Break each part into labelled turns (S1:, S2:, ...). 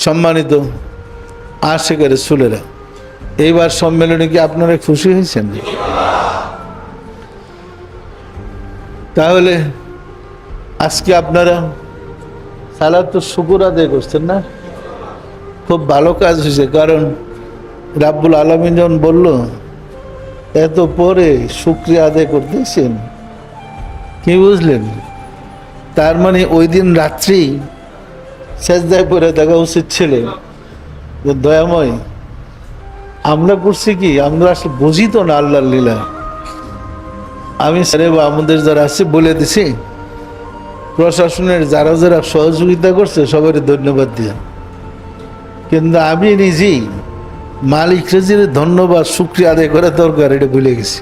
S1: সম্মানিত আশিকের রাসূলেরা, এইবার সম্মেলনে কি আপনারা খুশি হয়েছেন? তাহলে আজকে আপনারা সালাতুল শুকর আদায় করছেন না? খুব ভালো কাজ হয়েছে, কারণ রাব্বুল আলামিন যখন বলল এত পরে শুকরিয়া আদায় করতেছেন, কি বুঝলেন? তার মানে ওই দিন রাত্রি সেজদায় পড়ে দেখা উচিত ছিল। দয়াময়, আমরা করছি কি, আমরা আসলে বুঝি তো না আল্লাহর লীলা। আমি আমাদের যারা আছে বলে দিছি, প্রশাসনের যারা যারা সহযোগিতা করছে সবাই ধন্যবাদ দিয়া, কিন্তু আমি নিজেই মালিকরে যে ধন্যবাদ শুকরিয়া আদায় করা দরকার এটা ভুলে গেছি।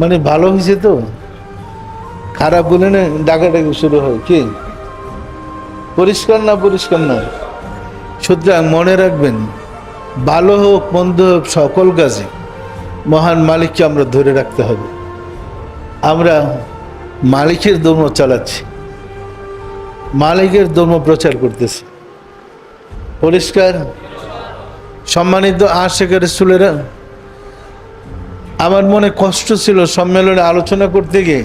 S1: মানে ভালো হয়েছে তো, খারাপ বলে না ডাকাডাকি শুরু হয়, কি পরিষ্কার না পরিষ্কার না। সুতরাং মনে রাখবেন, ভালো হোক মন্দ হোক, সকল কাজে মহান মালিককে আমরা ধরে রাখতে হবে। আমরা মালিকের ধর্ম চালাচ্ছি, মালিকের ধর্ম প্রচার করতেছি, পরিষ্কার। সম্মানিত আশিকের রাসূলেরা, আমার মনে কষ্ট ছিল সম্মেলনে আলোচনা করতে গিয়ে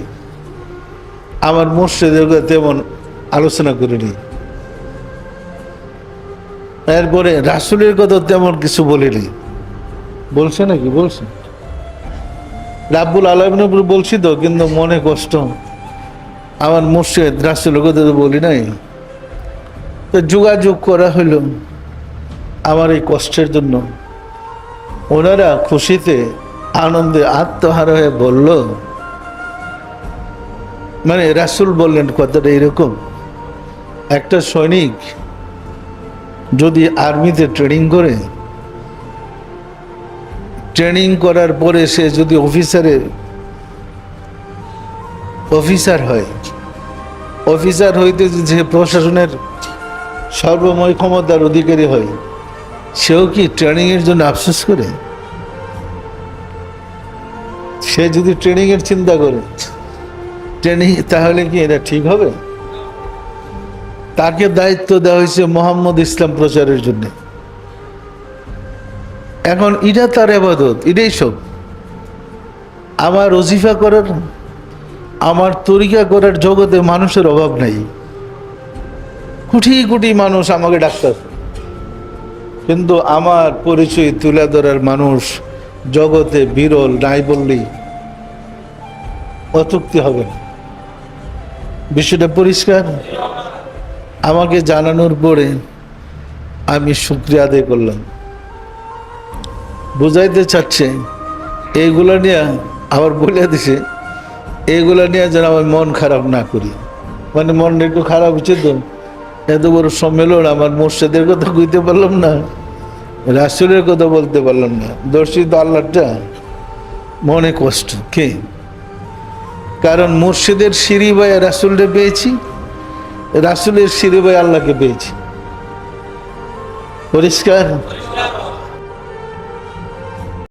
S1: আমার মুর্শিদের তেমন আলোচনা করিনি, এরপরে রাসূলের কথা তেমন কিছু বলিনি। বলছে নাকি? বলছে রাব্বুল আলামিনের উপর বলছি তো, কিন্তু মনে কষ্ট, আমার মুর্শিদ রাসূলের কথা তো বলি নাই। তো যোগাযোগ করা হইল আমার এই কষ্টের জন্য। ওনারা খুশিতে আনন্দে আত্মহারা হয়ে বলল, মানে রাসূল বললেন কথাটা এরকম, একটা সৈনিক যদি আর্মিতে ট্রেনিং করে, ট্রেনিং করার পরে সে যদি অফিসার হয়, অফিসার হইতে যে প্রশাসনের সর্বময় ক্ষমতার অধিকারী হয়, সেও কি ট্রেনিংয়ের জন্য আফসোস করে? সে যদি ট্রেনিংয়ের চিন্তা করে ট্রেনিং, তাহলে কি এটা ঠিক হবে? তাকে দায়িত্ব দেওয়া হয়েছে মুহাম্মদ ইসলাম প্রচারের জন্য। এখন এটা তার ইবাদত, এটাই সব। আমার ওজিফা করার, আমার তরিকা করার জগতে মানুষের অভাব নাই। কোটি কোটি মানুষ আমাকে ডাকতেছে, কিন্তু আমার পরিচয় তুলে ধরার মানুষ জগতে বিরল, নাই বললেই অত্যুক্তি হবে না। বিষয়টা পরিষ্কার। আমাকে জানানোর পরে আমি শুকরিয়া আদায় করলাম। বুঝাইতে চাচ্ছে এইগুলা নিয়ে, আবার বলে দিছে এইগুলা নিয়ে যেন আমি মন খারাপ না করি। মানে মন একটু খারাপ হচ্ছে তো, এত বড় সম্মেলন, আমার মুর্শিদের কথা কইতে পারলাম না, রাসূলের কথা বলতে পারলাম না, দর্শিত আল্লাহটা, মনে কষ্ট। কে? কারণ মুর্শিদের সিঁড়ি বাই রাসূলকে পেয়েছি, রাসূলের সিঁড়ি বাই আল্লাহকে পেয়েছি। পরিষ্কার।